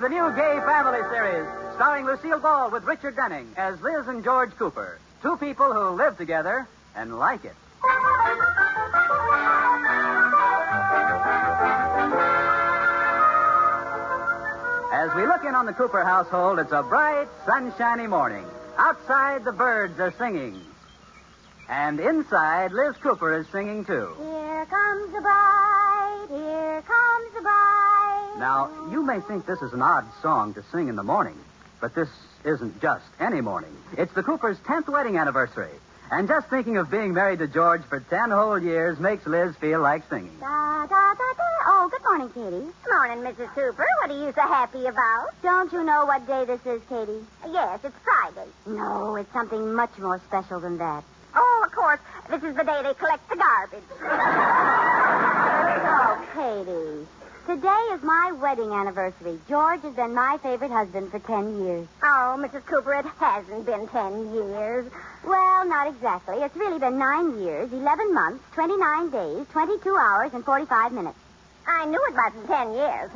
the new Gay Family series, starring Lucille Ball with Richard Denning as Liz and George Cooper, two people who live together and like it. As we look in on the Cooper household, it's a bright, sunshiny morning. Outside, the birds are singing. And inside, Liz Cooper is singing, too. Here comes the bride, here comes the bride. Now, you may think this is an odd song to sing in the morning, but this isn't just any morning. It's the Coopers' 10th wedding anniversary. And just thinking of being married to George for 10 whole years makes Liz feel like singing. Da, da, da, da. Oh, good morning, Katie. Good morning, Mrs. Cooper. What are you so happy about? Don't you know what day this is, Katie? Yes, it's Friday. No, it's something much more special than that. Oh, of course. This is the day they collect the garbage. Oh, Katie. Today is my wedding anniversary. George has been my favorite husband for 10 years. Oh, Mrs. Cooper, it hasn't been 10 years. Well, not exactly. It's really been 9 years, 11 months, 29 days, 22 hours, and 45 minutes. I knew it wasn't 10 years.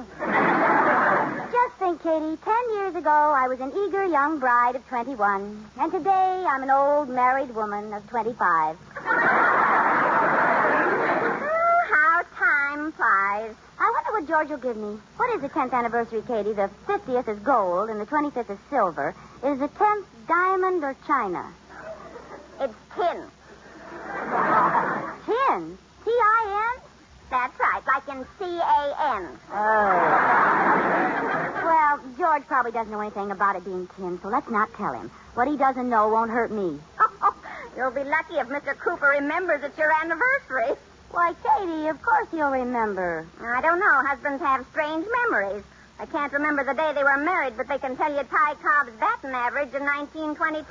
Just think, Katie, 10 years ago, I was an eager young bride of 21. And today, I'm an old married woman of 25. Oh, how time flies. I wonder what George will give me. What is the 10th anniversary, Katie? The 50th is gold and the 25th is silver. Is the 10th diamond or china? It's tin. Tin? T-I-N? That's right, like in C-A-N. Oh. Well, George probably doesn't know anything about it being tin, so let's not tell him. What he doesn't know won't hurt me. Oh, you'll be lucky if Mr. Cooper remembers it's your anniversary. Why, Katie, of course he'll remember. I don't know. Husbands have strange memories. I can't remember the day they were married, but they can tell you Ty Cobb's batting average in 1922.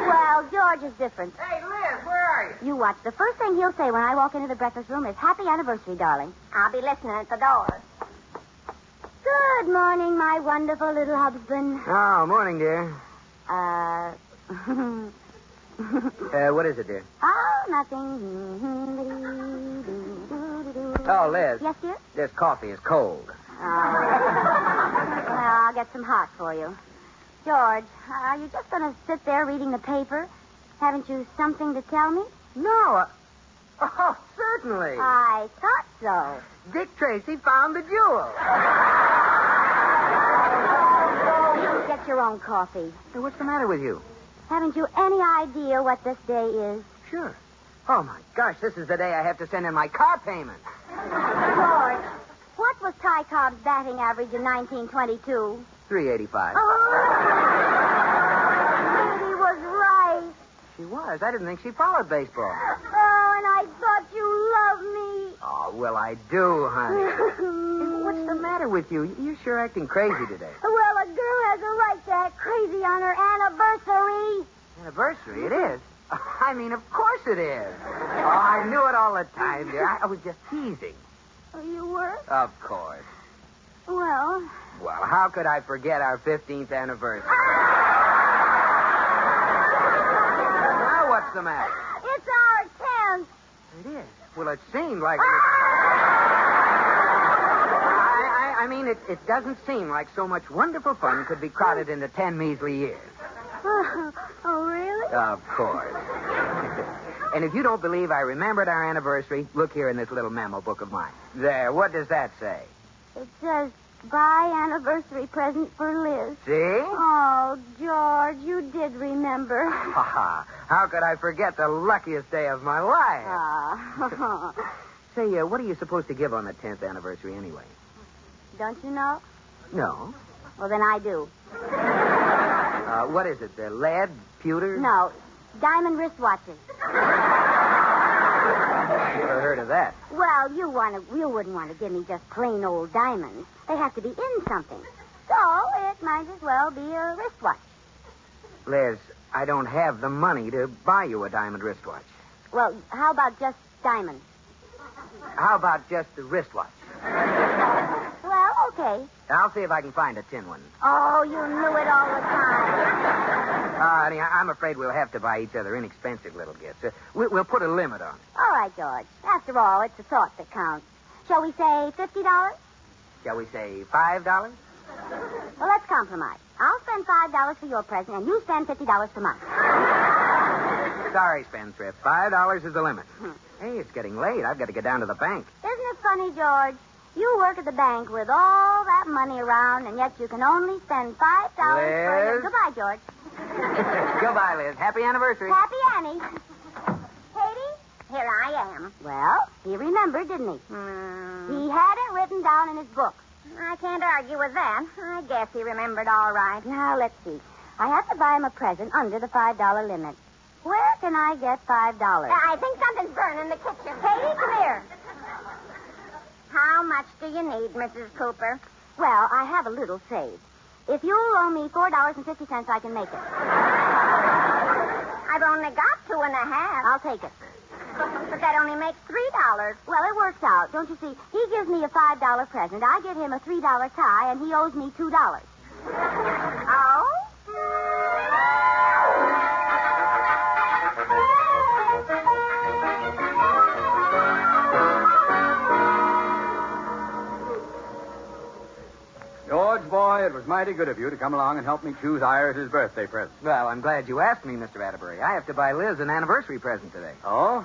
Well, George is different. Hey, Liz, where are you? You watch. The first thing he'll say when I walk into the breakfast room is, "Happy anniversary, darling." I'll be listening at the door. Good morning, my wonderful little husband. Oh, morning, dear. What is it, dear? Oh, nothing. Oh, Liz. Yes, dear? This coffee is cold. Well, I'll get some hot for you. George, are you just going to sit there reading the paper? Haven't you something to tell me? No. Oh, certainly. I thought so. Dick Tracy found the jewel. You get your own coffee. Hey, what's the matter with you? Haven't you any idea what this day is? Sure. Oh, my gosh, this is the day I have to send in my car payment. George, what was Ty Cobb's batting average in 1922? 385. Katie was right. She was. I didn't think she followed baseball. Oh, and I thought you loved me. Oh, well, I do, honey. Hey, what's the matter with you? You're sure acting crazy today. Well, a girl has a right to act crazy on her anniversary. Anniversary? It is. I mean, of course it is. Oh, I knew it all the time, dear. I was just teasing. Oh, you were? Of course. Well, Well, how could I forget our 15th anniversary? Now what's the matter? it's our 10th. It is. Well, it seemed like... I mean, it doesn't seem like so much wonderful fun could be crowded into 10 measly years. Oh, really? Of course. And if you don't believe I remembered our anniversary, look here in this little memo book of mine. There, what does that say? It says, buy anniversary present for Liz. See? Oh, George, you did remember. Ha. How could I forget the luckiest day of my life? Ah. Say, what are you supposed to give on the 10th anniversary anyway? Don't you know? No. Well, then I do. What is it? Lead? Pewter? No, diamond wristwatches. Never heard of that. Well, you wouldn't want to give me just plain old diamonds. They have to be in something. So it might as well be a wristwatch. Liz, I don't have the money to buy you a diamond wristwatch. Well, how about just diamonds? How about just the wristwatch? Well, okay. I'll see if I can find a tin one. Oh, you knew it all the time. Honey, I'm afraid we'll have to buy each other inexpensive little gifts. We'll put a limit on it. All right, George. After all, it's the thought that counts. Shall we say $50? Shall we say $5? Well, let's compromise. I'll spend $5 for your present, and you spend $50 for mine. Sorry, Spendthrift. $5 is the limit. Hey, it's getting late. I've got to get down to the bank. Isn't it funny, George? You work at the bank with all that money around, and yet you can only spend $5 for your... Liz? Goodbye, George. Goodbye, Liz. Happy anniversary. Happy Annie. Katie, here I am. Well, he remembered, didn't he? He had it written down in his book. I can't argue with that. I guess he remembered all right. Now, let's see. I have to buy him a present under the $5 limit. Where can I get $5? I think something's burning in the kitchen. Katie, come here. How much do you need, Mrs. Cooper? Well, I have a little saved. If you'll owe me $4.50, I can make it. I've only got 2.5. I'll take it. But that only makes $3. Well, it works out. Don't you see? He gives me a $5 present. I give him a $3 tie, and he owes me $2. Oh? George, boy, it was mighty good of you to come along and help me choose Iris's birthday present. Well, I'm glad you asked me, Mr. Atterbury. I have to buy Liz an anniversary present today. Oh?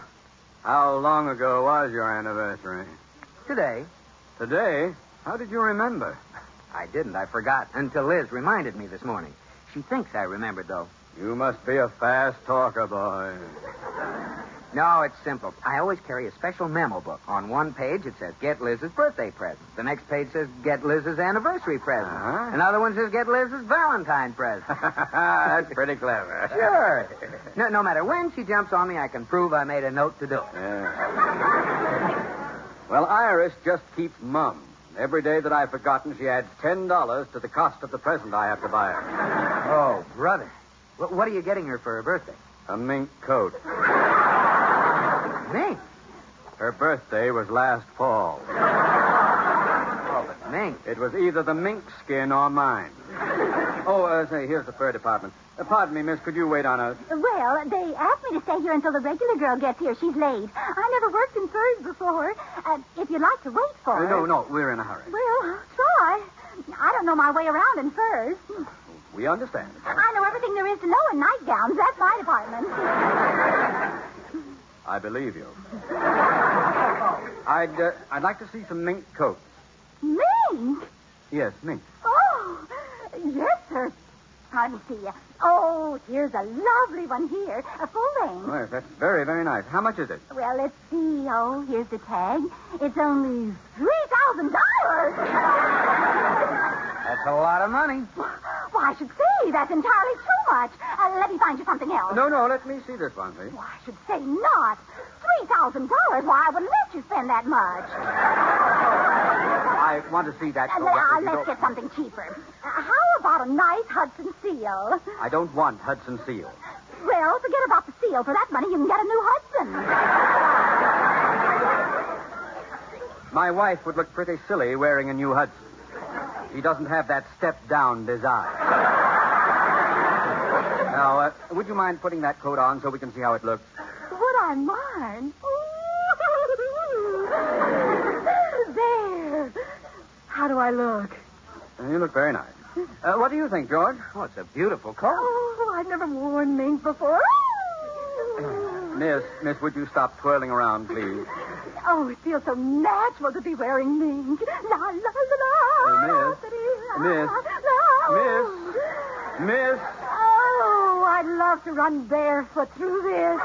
How long ago was your anniversary? Today? Today? How did you remember? I didn't. I forgot until Liz reminded me this morning. She thinks I remembered, though. You must be a fast talker, boy. No, it's simple. I always carry a special memo book. On one page, it says, get Liz's birthday present. The next page says, get Liz's anniversary present. Uh-huh. Another one says, get Liz's Valentine present. That's pretty clever. Sure. No matter when she jumps on me, I can prove I made a note to do it. Yeah. Well, Iris just keeps mum. Every day that I've forgotten, she adds $10 to the cost of the present I have to buy her. Oh, brother. What are you getting her for her birthday? A mink coat. Mink? Her birthday was last fall. Oh, but mink. It was either the mink skin or mine. Oh, say, here's the fur department. Pardon me, miss, could you wait on us? Well, they asked me to stay here until the regular girl gets here. She's late. I never worked in furs before. If you'd like to wait for her. No, we're in a hurry. Well, try. I don't know my way around in furs. We understand. I know everything there is to know in nightgowns. That's my department. I believe you. I'd like to see some mink coats. Mink? Yes, mink. Oh, yes, sir. Let me see. Oh, here's a lovely one here. A full length. Well, that's very, very nice. How much is it? Well, let's see. Oh, here's the tag. It's only $3,000. That's a lot of money. Why, I should say that's entirely too much. Let me find you something else. No, let me see this one, please. Why, I should say not. $3,000. Why, I wouldn't let you spend that much. I want to see that coat. Let's get something cheaper. How about a nice Hudson seal? I don't want Hudson seal. Well, forget about the seal. For that money, you can get a new Hudson. My wife would look pretty silly wearing a new Hudson. She doesn't have that step-down design. Now, would you mind putting that coat on so we can see how it looks? Would I mind? There. How do I look? You look very nice. What do you think, George? Oh, it's a beautiful coat. Oh, I've never worn mink before. Miss, would you stop twirling around, please? Oh, it feels so natural to be wearing mink. La, la, la, la. Miss. Oh, I'd love to run barefoot through this.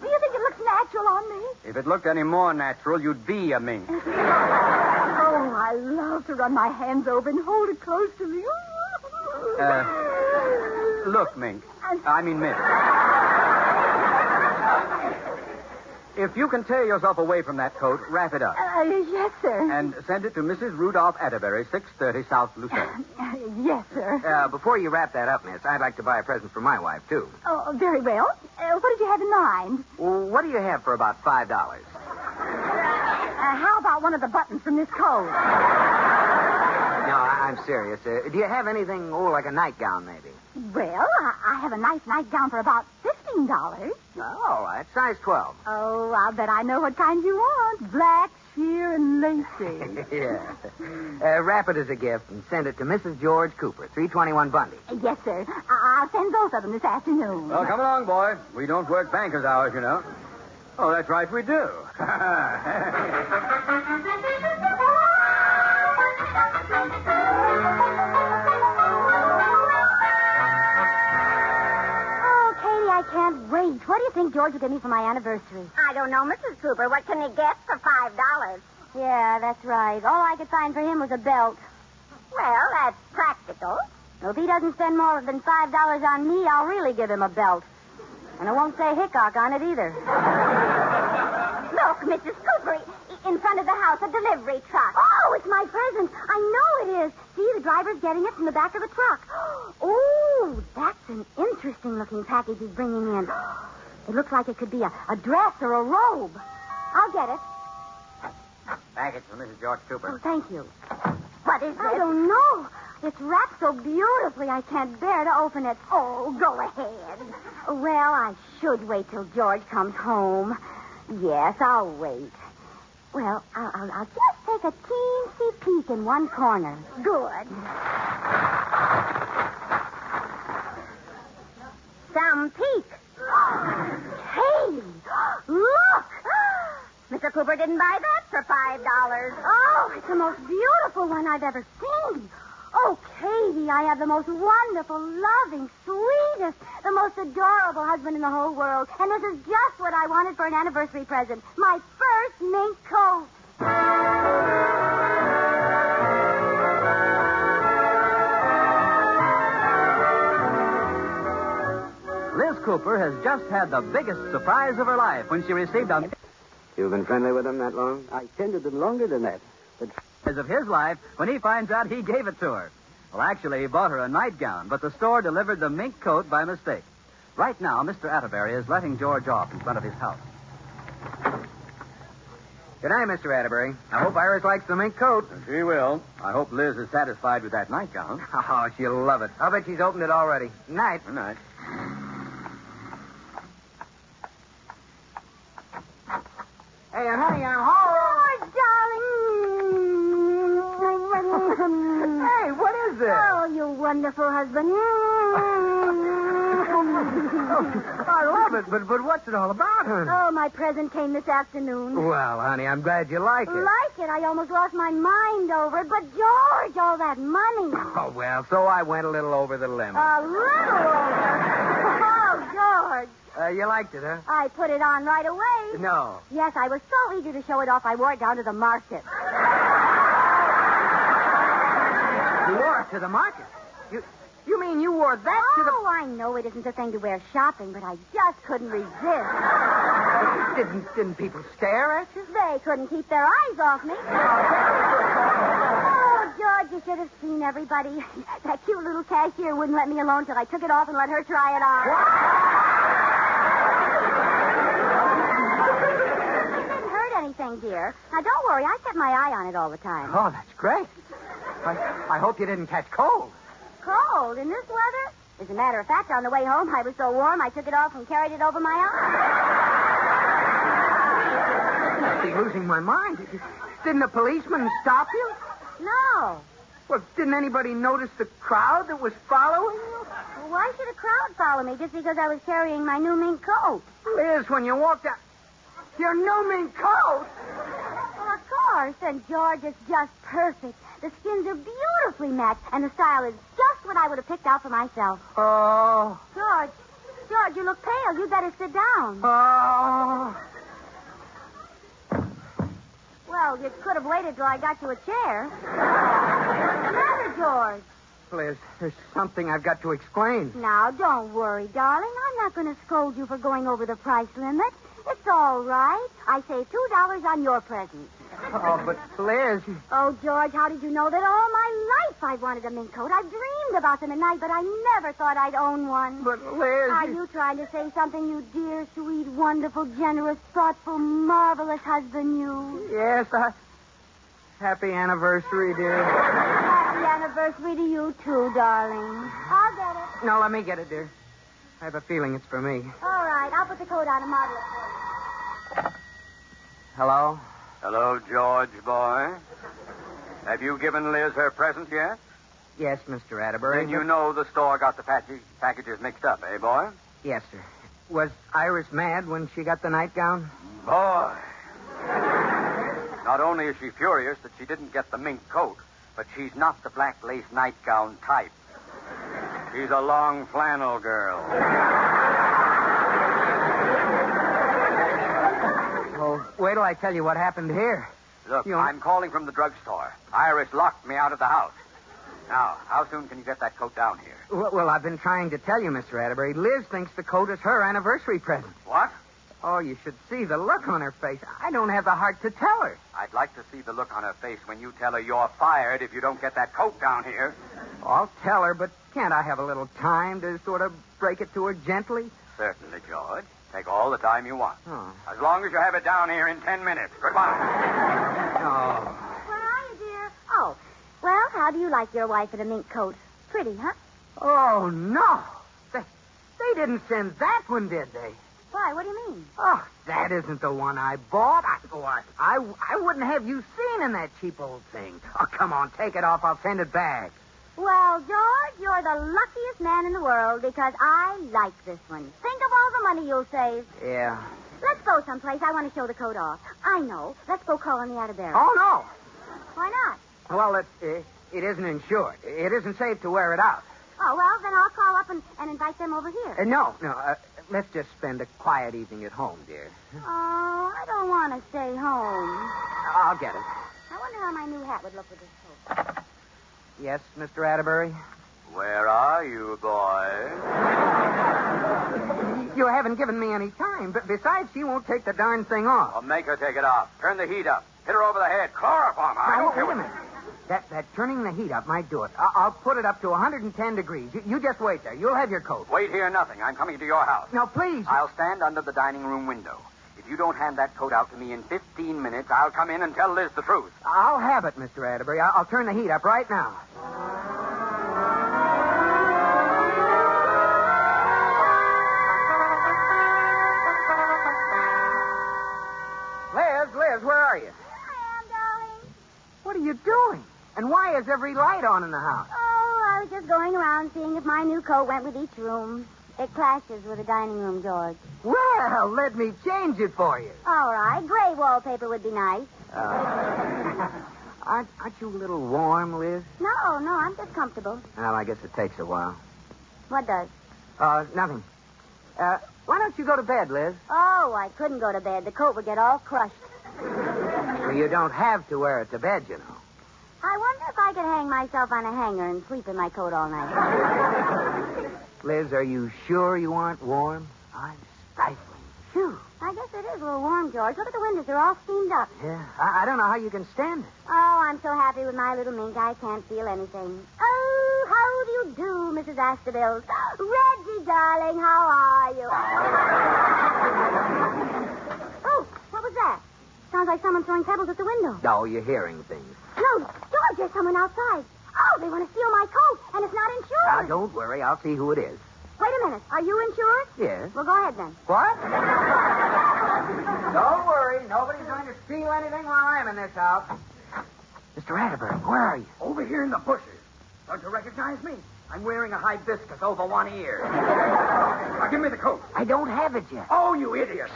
Do you think it looks natural on me? If it looked any more natural, you'd be a mink. Oh, I love to run my hands over and hold it close to me. Look, mink. I mean, miss. If you can tear yourself away from that coat, wrap it up. Yes, sir. And send it to Mrs. Rudolph Atterbury, 630 South Lucerne. Yes, sir. Before you wrap that up, miss, I'd like to buy a present for my wife, too. Oh, very well. What did you have in mind? Well, what do you have for about $5? How about one of the buttons from this coat? No, I'm serious. Do you have anything, like a nightgown, maybe? Well, I have a nice nightgown for about $50. $15. Oh, all right. Size 12. Oh, I'll bet I know what kind you want. Black, sheer, and lacy. Yeah. Wrap it as a gift and send it to Mrs. George Cooper, 321 Bundy. Yes, sir. I'll send both of them this afternoon. Well, come along, boy. We don't work banker's hours, you know. Oh, that's right, we do. Oh, Katie, I can't wait. What do you think George will give me for my anniversary? I don't know, Mrs. Cooper. What can he get for $5? Yeah, that's right. All I could find for him was a belt. Well, that's practical. Well, if he doesn't spend more than $5 on me, I'll really give him a belt. And I won't say Hickok on it either. Look, Mrs. Cooper, in front of the house, a delivery truck. Oh, it's my present. I know it is. See, the driver's getting it from the back of the truck. Oh, that's an interesting-looking package he's bringing in. It looks like it could be a dress or a robe. I'll get it. Package for Mrs. George Oh, Cooper. thank you. What is I this? don't know. It's wrapped so beautifully I can't bear to open it. Oh, go ahead. Well, I should wait till George comes home. Yes, I'll wait. Well, I'll just take a teensy peek in one corner. Good. Some peak. Hey, look! Mr. Cooper didn't buy that for $5. Oh, it's the most beautiful one I've ever seen. Oh, Katie, I have the most wonderful, loving, sweetest, the most adorable husband in the whole world. And this is just what I wanted for an anniversary present. My first mink coat. Liz Cooper has just had the biggest surprise of her life when she received a You've been friendly with him that long? I tended them longer than that. But of his life when he finds out he gave it to her. Well, actually, he bought her a nightgown, but the store delivered the mink coat by mistake. Right now, Mr. Atterbury is letting George off in front of his house. Good night, Mr. Atterbury. I hope Iris likes the mink coat. She will. I hope Liz is satisfied with that nightgown. Oh, she'll love it. I'll bet she's opened it already. Night. Good night. Hey, honey, I'm home. Oh, darling. Hey, what is this? Oh, you wonderful husband. I love it, but what's it all about, honey? Oh, my present came this afternoon. Well, honey, I'm glad you like it. Like it. I almost lost my mind over it. But, George, all that money. Oh, well, so I went a little over the limit. A little over. Oh, George. You liked it, huh? I put it on right away. No. Yes, I was so eager to show it off, I wore it down to the market. You wore it to the market. You mean you wore that to the... Oh, I know it isn't the thing to wear shopping, but I just couldn't resist. Didn't people stare at you? They couldn't keep their eyes off me. Oh, George, you should have seen everybody. That cute little cashier wouldn't let me alone till I took it off and let her try it on. It didn't hurt anything, dear. Now, don't worry. I kept my eye on it all the time. Oh, that's great. I hope you didn't catch cold. Cold in this weather? As a matter of fact, on the way home, I was so warm I took it off and carried it over my arm. I'm losing my mind. Didn't a policeman stop you? No. Well, didn't anybody notice the crowd that was following you? Well, why should a crowd follow me just because I was carrying my new mink coat? Liz, when you walked out... Your new mink coat? Well, of course. And George, it's just perfect. The skins are beautifully matched, and the style is just what I would have picked out for myself. Oh. George, you look pale. You'd better sit down. Oh. Well, you could have waited till I got you a chair. What's the matter, George? Liz, there's something I've got to explain. Now, don't worry, darling. I'm not going to scold you for going over the price limit. It's all right. I saved $2 on your present. Oh, but Liz... Oh, George, how did you know that all my life I wanted a mink coat? I've dreamed about them at night, but I never thought I'd own one. But, Liz... Are you trying to say something, you dear, sweet, wonderful, generous, thoughtful, marvelous husband, you? Yes, Happy anniversary, dear. Happy anniversary to you, too, darling. I'll get it. No, let me get it, dear. I have a feeling it's for me. All right, I'll put the coat on and model it for you. Hello? Hello, George, boy. Have you given Liz her present yet? Yes, Mr. Atterbury. Then you know the store got the packages mixed up, eh, boy? Yes, sir. Was Iris mad when she got the nightgown? Boy. Not only is she furious that she didn't get the mink coat, but she's not the black lace nightgown type. She's a long flannel girl. Well, wait till I tell you what happened here. Look, I'm calling from the drugstore. Iris locked me out of the house. Now, how soon can you get that coat down here? Well, I've been trying to tell you, Mr. Atterbury. Liz thinks the coat is her anniversary present. What? Oh, you should see the look on her face. I don't have the heart to tell her. I'd like to see the look on her face when you tell her you're fired if you don't get that coat down here. I'll tell her, but can't I have a little time to sort of break it to her gently? Certainly, George. Take all the time you want. Oh. As long as you have it down here in 10 minutes. Goodbye. Oh. Where are you, dear? Oh, well, how do you like your wife in a mink coat? Pretty, huh? Oh, no. They didn't send that one, did they? Why, what do you mean? Oh, that isn't the one I bought. I wouldn't have you seen in that cheap old thing. Oh, come on, take it off. I'll send it back. Well, George, you're the luckiest man in the world because I like this one. Think of all the money you'll save. Yeah. Let's go someplace. I want to show the coat off. I know. Let's go call on the Atterbury. Oh, no. Why not? Well, it isn't insured. It isn't safe to wear it out. Oh, well, then I'll call up and invite them over here. No. Let's just spend a quiet evening at home, dear. Oh, I don't want to stay home. I'll get it. I wonder how my new hat would look with this coat. Yes, Mr. Atterbury? Where are you, boy? You haven't given me any time, but besides, she won't take the darn thing off. I'll make her take it off. Turn the heat up. Hit her over the head. Chloroform her. I don't care wait a what... minute. That turning the heat up might do it. I'll put it up to 110 degrees. You just wait there. You'll have your coat. Wait here, nothing. I'm coming to your house. Now, please. I'll stand under the dining room window. If you don't hand that coat out to me in 15 minutes, I'll come in and tell Liz the truth. I'll have it, Mr. Atterbury. I'll turn the heat up right now. Liz, where are you? Here I am, darling. What are you doing? And why is every light on in the house? Oh, I was just going around seeing if my new coat went with each room. It clashes with the dining room, George. Well, let me change it for you. All right. Gray wallpaper would be nice. Aren't you a little warm, Liz? No, I'm just comfortable. Well, I guess it takes a while. What does? Nothing. Why don't you go to bed, Liz? Oh, I couldn't go to bed. The coat would get all crushed. Well, you don't have to wear it to bed, you know. I wonder if I could hang myself on a hanger and sleep in my coat all night. Liz, are you sure you aren't warm? I'm stifling. Phew. I guess it is a little warm, George. Look at the windows. They're all steamed up. Yeah, I don't know how you can stand it. Oh, I'm so happy with my little mink. I can't feel anything. Oh, how do you do, Mrs. Astorbilt? Reggie, darling, how are you? Oh, what was that? Sounds like someone throwing pebbles at the window. No, you're hearing things. No, George, there's someone outside. Oh, they want to steal my coat, and it's not insured. Now, don't worry. I'll see who it is. Wait a minute. Are you insured? Yes. Well, go ahead then. What? Don't worry. Nobody's going to steal anything while I'm in this house. Mr. Atterbury, where are you? Over here in the bushes. Don't you recognize me? I'm wearing a hibiscus over one ear. Now, give me the coat. I don't have it yet. Oh, you idiot.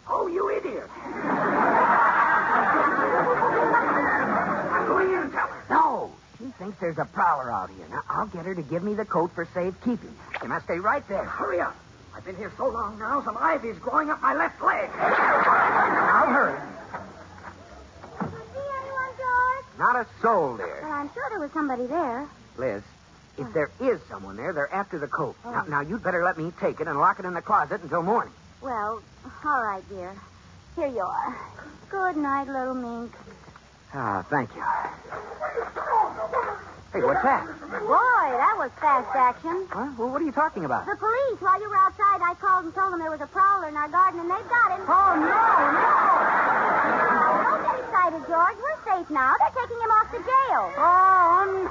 Oh, you idiot. Go in and tell her. No. She thinks there's a prowler out here. Now, I'll get her to give me the coat for safekeeping. You must stay right there. Hurry up. I've been here so long now, some ivy's growing up my left leg. I'll hurry. Did you see anyone, George? Not a soul there. Well, I'm sure there was somebody there. Liz, if there is someone there, they're after the coat. Now, you'd better let me take it and lock it in the closet until morning. Well, all right, dear. Here you are. Good night, little mink. Ah, thank you. Hey, what's that? Boy, that was fast action. Huh? Well, what are you talking about? The police, while you were outside, I called and told them there was a prowler in our garden, and they've got him. Oh, no. Don't get excited, George. We're safe now. They're taking him off to jail. Oh,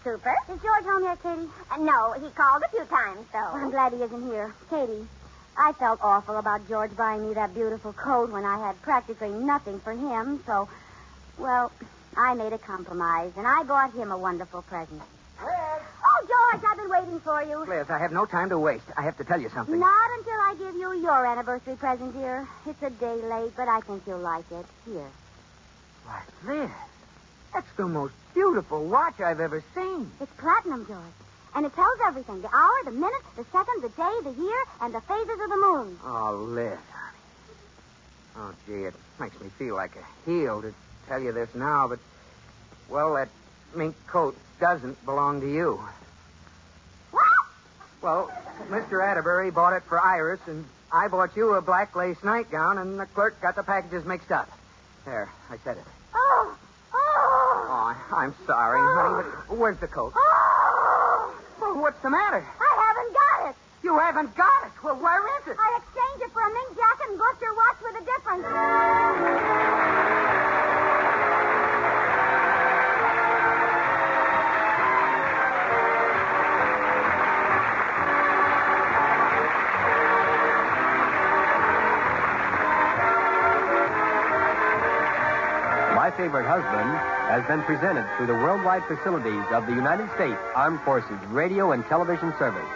Cooper. Is George home yet, Katie? No, he called a few times, Well, I'm though. glad he isn't here. Katie, I felt awful about George buying me that beautiful coat when I had practically nothing for him, so, well, I made a compromise, and I bought him a wonderful present. Oh, George, I've been waiting for you. Liz, I have no time to waste. I have to tell you something. Not until I give you your anniversary present, dear. It's a day late, but I think you'll like it. Here. Why, Liz, that's the most beautiful watch I've ever seen. It's platinum, George. And it tells everything. The hour, the minute, the second, the day, the year, and the phases of the moon. Oh, Liz, honey. Oh, gee, it makes me feel like a heel to tell you this now, but, well, that mink coat doesn't belong to you. What? Well, Mr. Atterbury bought it for Iris, and I bought you a black lace nightgown, and the clerk got the packages mixed up. There, I said it. Oh! Oh! Oh, I'm sorry, honey, but where's the coat? Oh! Well, what's the matter? I haven't got it. You haven't got it. Well, where is it? I exchanged it for a mink jacket and bought your watch with a difference. My Favorite Husband has been presented through the worldwide facilities of the United States Armed Forces Radio and Television Service.